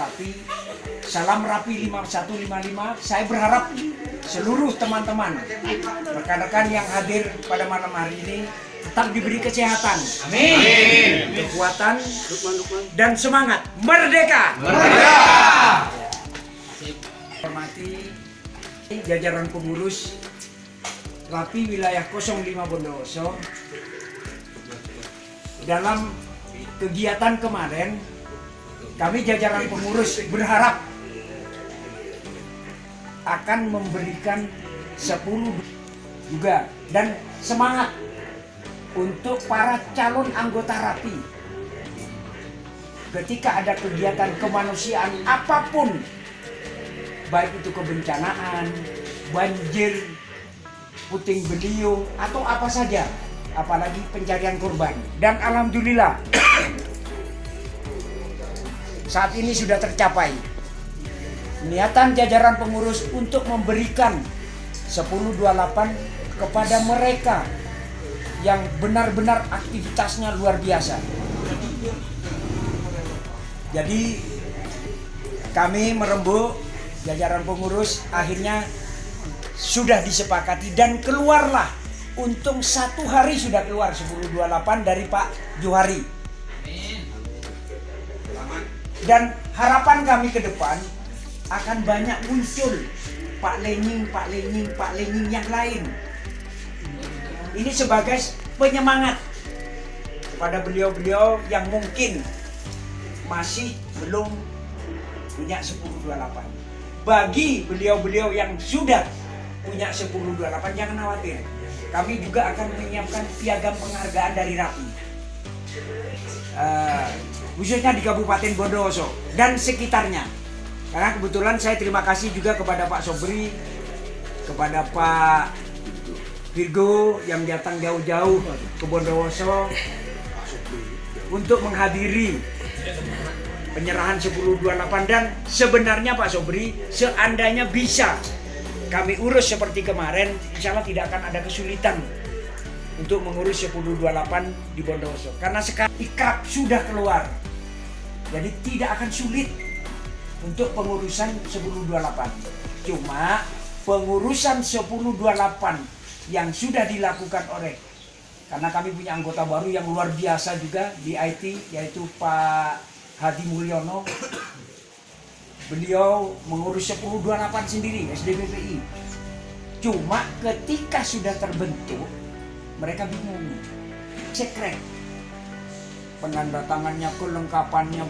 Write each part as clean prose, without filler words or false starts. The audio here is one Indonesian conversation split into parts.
Rapi, Salam Rapi 5155. Saya berharap seluruh teman-teman, rekan-rekan yang hadir pada malam hari ini tetap diberi kesehatan, amin, kekuatan, dan semangat. Merdeka! Merdeka! Hormati jajaran pengurus Rapi wilayah 05 Bondowoso. Dalam kegiatan kemarin, kami jajaran pengurus berharap akan memberikan 10 juga dan semangat untuk para calon anggota Rapi. Ketika ada kegiatan kemanusiaan apapun, baik itu kebencanaan, banjir, puting beliung, atau apa saja, apalagi pencarian korban. Dan alhamdulillah saat ini sudah tercapai niatan jajaran pengurus untuk memberikan 1028 kepada mereka yang benar-benar aktivitasnya luar biasa. Jadi kami merembuk jajaran pengurus akhirnya sudah disepakati dan keluarlah, untung 1 hari sudah keluar 1028 dari Pak Johari. Dan harapan kami ke depan akan banyak muncul Pak Lenying yang lain. Ini sebagai penyemangat kepada beliau-beliau yang mungkin masih belum punya 1028. Bagi beliau-beliau yang sudah punya 1028, jangan khawatir. Kami juga akan menyiapkan piagam penghargaan dari Rapi. Khususnya di Kabupaten Bondowoso dan sekitarnya. Karena kebetulan saya terima kasih juga kepada Pak Sobri, kepada Pak Virgo yang datang jauh-jauh ke Bondowoso untuk menghadiri penyerahan 1028. Dan sebenarnya Pak Sobri, seandainya bisa kami urus seperti kemarin, insya Allah tidak akan ada kesulitan untuk mengurus 1028 di Bondowoso. Karena sekarang ikrab sudah keluar, jadi tidak akan sulit untuk pengurusan 1028. Cuma pengurusan 1028 yang sudah dilakukan oleh, karena kami punya anggota baru yang luar biasa juga di IT, yaitu Pak Hadi Mulyono. Beliau mengurus 1028 sendiri, SDPPI. Cuma ketika sudah terbentuk, mereka bingung. Sekret. Penandatangannya, kelengkapannya,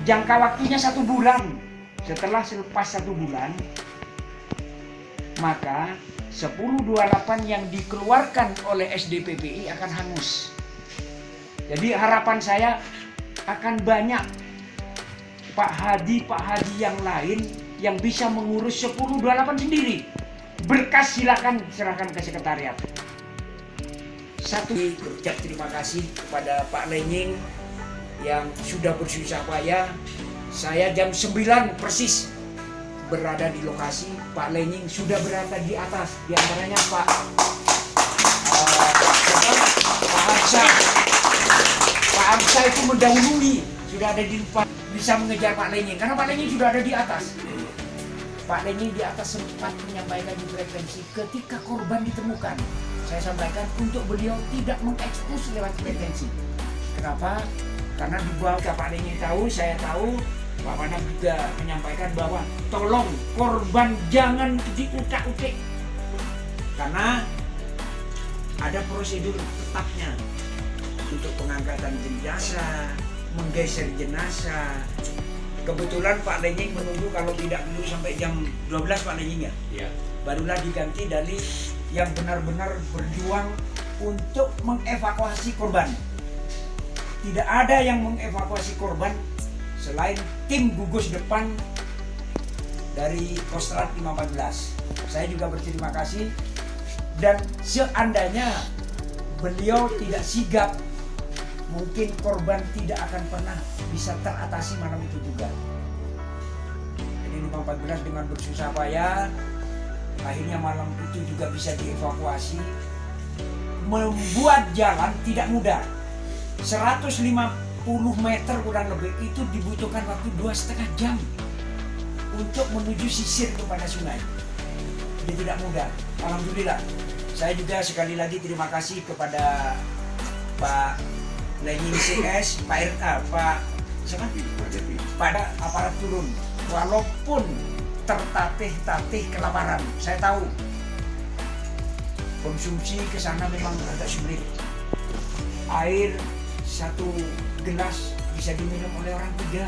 jangka waktunya 1 bulan. Setelah selepas 1 bulan, maka 1028 yang dikeluarkan oleh SDPPI akan hangus. Jadi harapan saya akan banyak Pak Hadi yang lain yang bisa mengurus 1028 sendiri. Berkas silakan serahkan ke sekretariat. Satu, berucap terima kasih kepada Pak Lenying yang sudah bersusah payah. Saya jam 9 persis berada di lokasi. Pak Lenying sudah berada di atas. Di antaranya Pak Hamzah itu mendahului, sudah ada di depan, bisa mengejar Pak Lenying karena Pak Lenying sudah ada di atas. Pak Lenying di atas sempat menyampaikan di frekuensi ketika korban ditemukan. Saya sampaikan untuk beliau tidak mengekspos lewat frekuensi. Kenapa? Karena di bawah Pak Lenying tahu, saya tahu, Pak Manap juga menyampaikan bahwa tolong korban jangan diutak-utik. Karena ada prosedur tetapnya untuk pengangkatan jenazah, menggeser jenazah. Kebetulan Pak Lenying menunggu kalau tidak dulu sampai jam 12 Pak Lenying ya. Iya. Barulah diganti dari yang benar-benar berjuang untuk mengevakuasi korban. Tidak ada yang mengevakuasi korban selain tim gugus depan dari Kostrad 514. Saya juga berterima kasih, dan seandainya beliau tidak sigap, mungkin korban tidak akan pernah bisa teratasi malam itu juga. Jadi 514 dengan bersusah payah, akhirnya malam itu juga bisa dievakuasi. Membuat jalan tidak mudah. 150 meter kurang lebih, itu dibutuhkan waktu 2,5 jam untuk menuju sisir kepada sungai. Jadi tidak mudah. Alhamdulillah. Saya juga sekali lagi terima kasih kepada Pak Lenying CS, Pak RA, Pak siapa? Pada aparat turun. Walaupun tertatih-tatih kelaparan, saya tahu konsumsi ke sana memang agak sulit. Air 1 gelas bisa diminum oleh orang 3.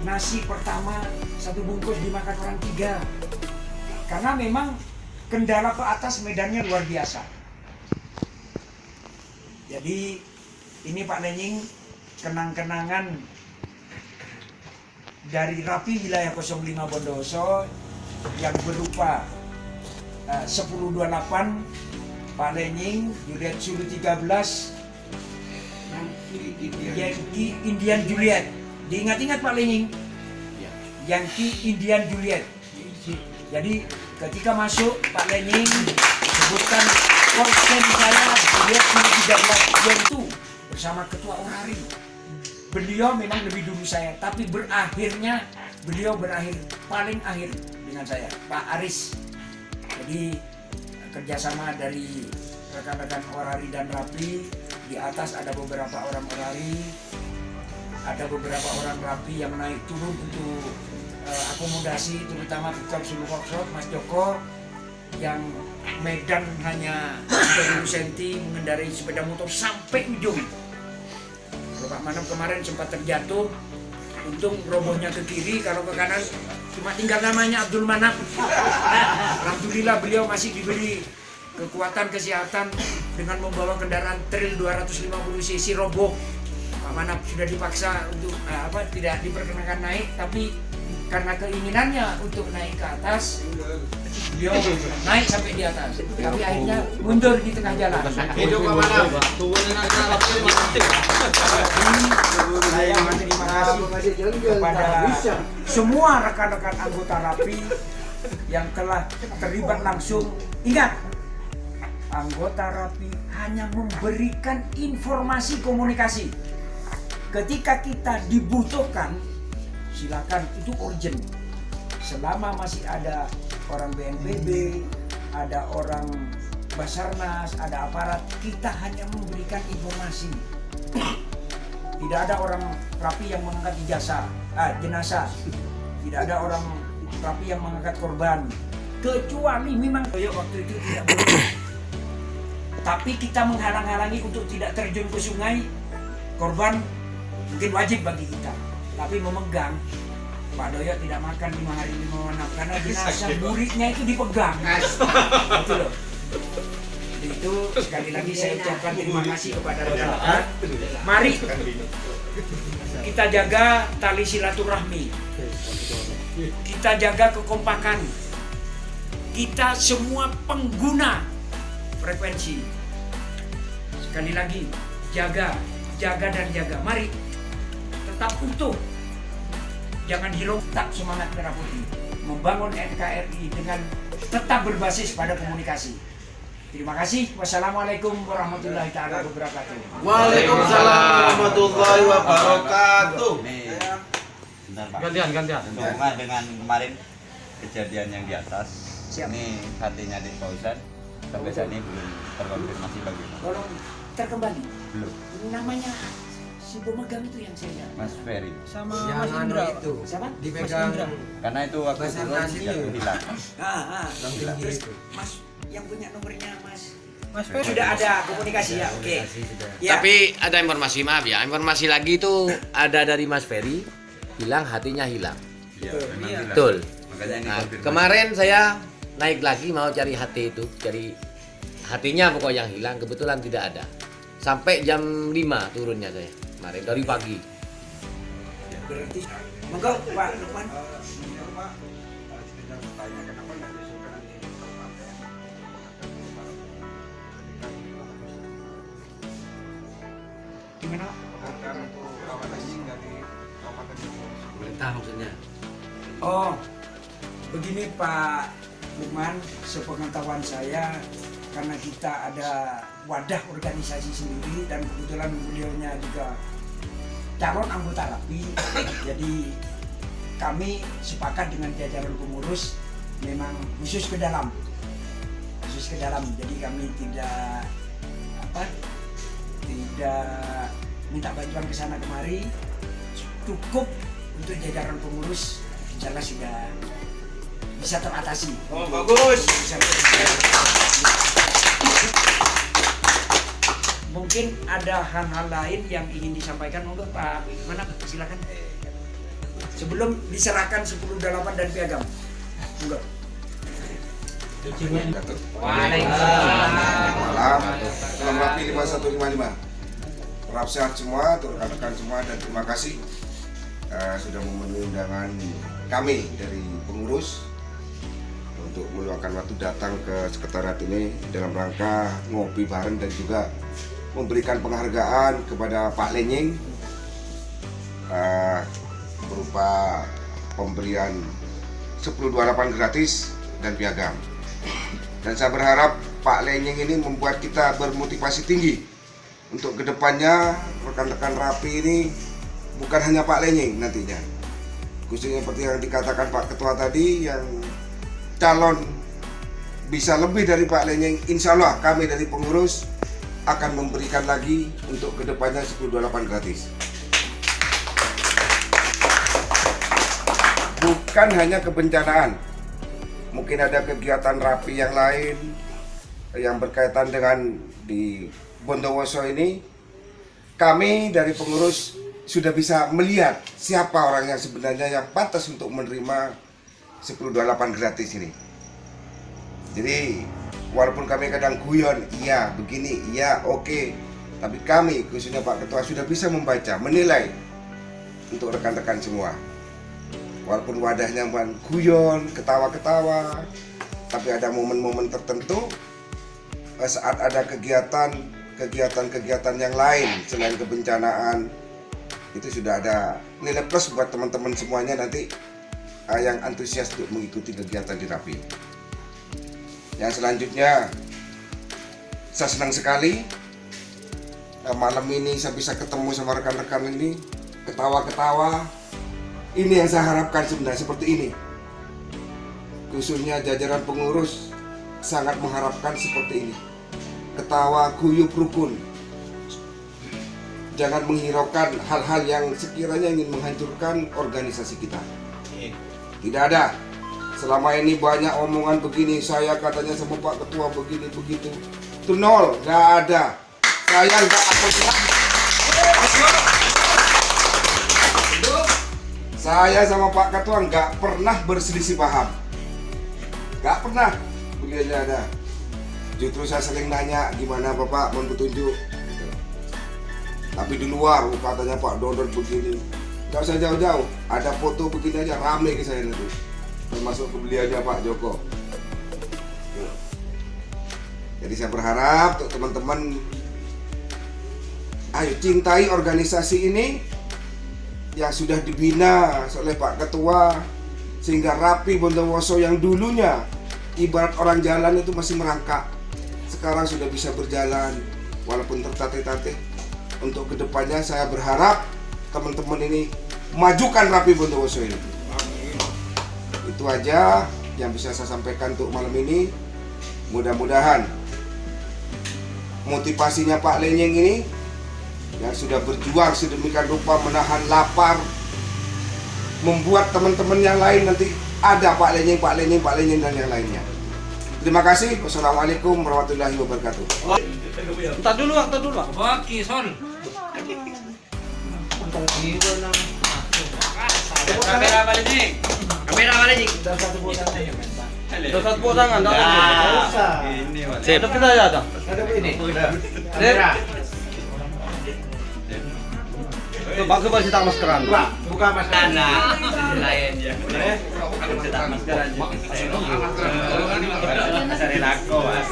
Nasi pertama 1 bungkus dimakan orang 3. Karena memang kendala ke atas medannya luar biasa. Jadi ini Pak Lenying, kenang-kenangan dari Rapi wilayah 05 Bondowoso yang berupa 1028 Pak Lenying, Juliet Sulu 13, Yankee Indian Juliet. Diingat-ingat Pak Lenying, Yankee Indian Juliet. Jadi ketika masuk Pak Lenying sebutkan konsen saya Juliet Sulu 13 yaitu bersama Ketua Orari. Beliau memang lebih dulu saya, tapi berakhirnya beliau berakhir paling akhir dengan saya, Pak Aris. Jadi kerjasama dari rekan-rekan Orari dan Rapi. Di atas ada beberapa orang Orari, ada beberapa orang Rapi yang naik turun untuk akomodasi, terutama Victor Sulu Workshop, Mas Joko yang medan hanya 30 cm mengendarai sepeda motor sampai ujung. Pak Manap kemarin sempat terjatuh, untung robohnya ke kiri, kalau ke kanan cuma tinggal namanya Abdul Manap. Alhamdulillah beliau masih diberi kekuatan kesehatan dengan membawa kendaraan trail 250 cc roboh. Pak Manap sudah dipaksa untuk tidak diperkenakan naik, tapi karena keinginannya untuk naik ke atas, beliau naik sampai di atas, tapi akhirnya mundur di tengah jalan. Hidup Pak Manap. Saya berterima kasih kepada semua rekan-rekan anggota Rapi yang telah terlibat langsung. Ingat, anggota Rapi hanya memberikan informasi komunikasi. Ketika kita dibutuhkan, silakan, itu urgent. Selama masih ada orang BNPB, ada orang Basarnas, ada aparat, kita hanya memberikan informasi. Tidak ada orang Rapi yang mengangkat jenazah. Tidak ada orang Rapi yang mengangkat korban. Kecuali memang waktu itu tidak boleh. Tapi kita menghalang-halangi untuk tidak terjun ke sungai. Korban mungkin wajib bagi kita. Tapi memegang, Pak Doyo tidak makan 5 hari 5 malam karena jenazah muridnya itu dipegang. Itu loh. Itu sekali lagi saya ucapkan terima kasih kepada rekan-rekan. Mari kita jaga tali silaturahmi. Kita jaga kekompakan. Kita semua pengguna frekuensi. Sekali lagi, jaga dan jaga. Mari tetap utuh. Jangan hilang, tetap semangat Merah Putih. Membangun NKRI dengan tetap berbasis pada komunikasi. Terima kasih. Wassalamualaikum warahmatullahi taala wabarakatuh. Waalaikumsalam warahmatullahi wabarakatuh. Gantian. Hubungan dengan kemarin kejadian yang di atas. Siap. Ini hatinya di Pausan sampai saat ini belum terkonfirmasi bagaimana. Tolong terkembali. Belum. Namanya si pemegang itu yang saya lihat. Mas Ferry. Sama Yang Mas anu Indra itu Siapa? dipegang Karena itu waktu Basarnas turun ini. jatuh hilang. Terus Mas yang punya nomornya Mas Ferry. sudah ada komunikasi ya. Oke. Ya. Tapi ada informasi, maaf ya, informasi lagi itu ada dari Mas Ferry bilang hatinya hilang. Iya, memang hilang. Betul. Makanya ini Nah, konfirmasi. kemarin saya naik lagi mau cari hati itu, cari hatinya pokoknya yang hilang, kebetulan tidak ada. Sampai jam 5 turunnya saya kemarin dari pagi. Berarti monggo Pak Lukman. Gimana? Pemerintah maksudnya. Oh, begini Pak Lukman, sepengetahuan saya karena kita ada wadah organisasi sendiri dan kebetulan beliaunya juga calon anggota Rapi. Jadi kami sepakat dengan jajaran pengurus memang khusus ke dalam. Jadi kami tidak minta bantuan ke sana kemari, cukup untuk jajaran pengurus insya Allah sudah bisa teratasi. Oh, bagus. Mungkin ada hal-hal lain yang ingin disampaikan, monggo Pak mana silakan. Sebelum diserahkan 10/8 dan piagam. Monggo. Malam, Salam Rapi 5155. Harap sehat semua, rekan-rekan semua, dan terima kasih sudah memenuhi undangan kami dari pengurus untuk meluangkan waktu datang ke sekretariat ini dalam rangka ngopi bareng dan juga memberikan penghargaan kepada Pak Lenying berupa pemberian 10/8 gratis dan piagam. Dan saya berharap Pak Lenying ini membuat kita bermotivasi tinggi untuk kedepannya rekan-rekan Rapi ini bukan hanya Pak Lenying nantinya, khususnya seperti yang dikatakan Pak Ketua tadi, yang calon bisa lebih dari Pak Lenying. Insya Allah kami dari pengurus akan memberikan lagi untuk kedepannya 10/8 gratis. Bukan hanya kebencanaan, mungkin ada kegiatan Rapi yang lain yang berkaitan dengan di Bondowoso ini. Kami dari pengurus sudah bisa melihat siapa orang yang sebenarnya yang pantas untuk menerima 10/8 gratis ini. Jadi walaupun kami kadang guyon, iya begini, iya oke, tapi kami khususnya Pak Ketua sudah bisa membaca, menilai untuk rekan-rekan semua. Walaupun wadahnya bukan guyon, ketawa-ketawa, tapi ada momen-momen tertentu saat ada kegiatan yang lain selain kebencanaan, itu sudah ada nilai plus buat teman-teman semuanya nanti yang antusias untuk mengikuti kegiatan di Rapi. Yang selanjutnya, saya senang sekali malam ini saya bisa ketemu sama rekan-rekan ini, ketawa-ketawa. Ini yang saya harapkan sebenarnya, seperti ini. Khususnya jajaran pengurus sangat mengharapkan seperti ini. Ketawa, guyup, rukun. Jangan menghiraukan hal-hal yang sekiranya ingin menghancurkan organisasi kita. Tidak ada. Selama ini banyak omongan begini, saya katanya sama Pak Ketua begini begitu. Itu nol, nggak ada. Saya nggak pernah. Saya sama Pak Ketua nggak pernah berselisih paham. Nggak pernah. Begini ada. Justru saya sering nanya, gimana Bapak mau petunjuk? Tapi di luar katanya Pak Dodon begini. Nggak usah jauh-jauh. Ada foto begini aja rame ke saya nanti. Termasuk pembeliannya Pak Joko. Jadi saya berharap untuk teman-teman, ayo cintai organisasi ini yang sudah dibina oleh Pak Ketua, sehingga Rapi Bondowoso yang dulunya ibarat orang jalan itu masih merangkak, sekarang sudah bisa berjalan walaupun tertatih-tatih. Untuk kedepannya saya berharap teman-teman ini majukan Rapi Bondowoso ini. Itu aja yang bisa saya sampaikan untuk malam ini. Mudah-mudahan motivasinya Pak Lenying ini yang sudah berjuang sedemikian rupa menahan lapar, membuat teman-teman yang lain nanti ada Pak Lenying dan yang lainnya. Terima kasih. Wassalamualaikum warahmatullahi wabarakatuh. Entar dulu. Oke, Son. Kamera apa nih? Udah satu posangan, Ini, Ada kita ya, ada. Coba coba cetak maskeran. Buka maskeran. Lain ya. Cetak maskeran. Cari laku, Mas.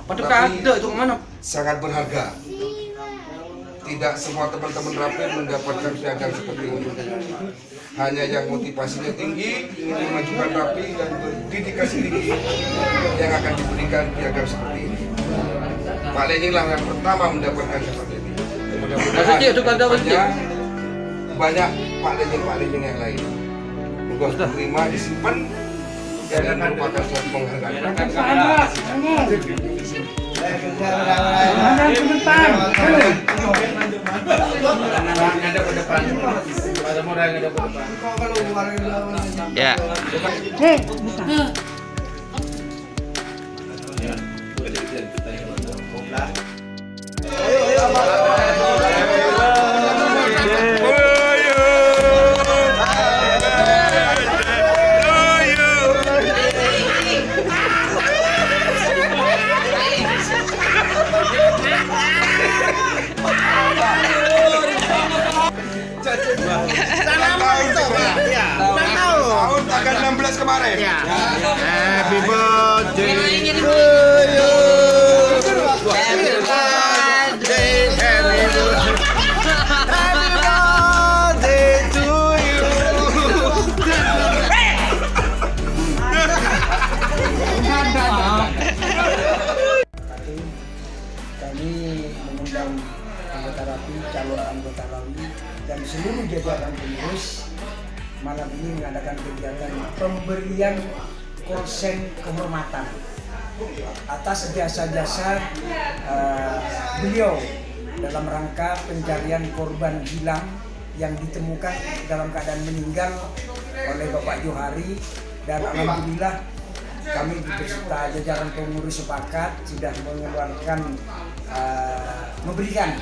Padahal kada itu kemana? Sangat berharga. Tidak semua teman-teman Rapi mendapatkan piagam seperti ini. Hanya yang motivasinya tinggi, ingin memajukan Rapi dan berdedikasi tinggi yang akan diberikan piagam seperti ini. Pak Lenying lah yang pertama mendapatkan seperti ini. mudah-mudahan Cik, itu kan ada kedepannya Cik. banyak Pak Lenying yang lain. Moga terima disimpan dan merupakan suatu penghargaan. Ya. Tahun tanggal 16 kemarin. Happy birthday to you. Happy birthday, happy birthday. Happy birthday to you. Kami mengundang anggota RAPI, calon anggota RAPI dan seluruh jajaran pengurus malam ini mengadakan kegiatan pemberian korsen kehormatan atas jasa-jasa beliau dalam rangka pencarian korban hilang yang ditemukan dalam keadaan meninggal oleh Bapak Johari, dan alhamdulillah kami beserta jajaran pengurus sepakat sudah mengeluarkan memberikan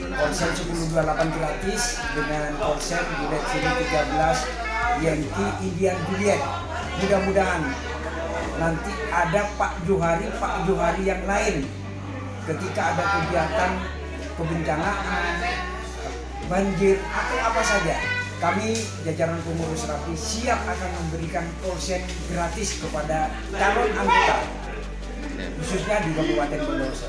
konser 1028 gratis dengan konser Direksi 13 Yenti Indian Juliet. Mudah-mudahan nanti ada Pak Johari yang lain ketika ada kegiatan kebencanaan, banjir atau apa saja. Kami jajaran pengurus RAPI siap akan memberikan konser gratis kepada calon anggota khususnya di Kabupaten Bondowoso.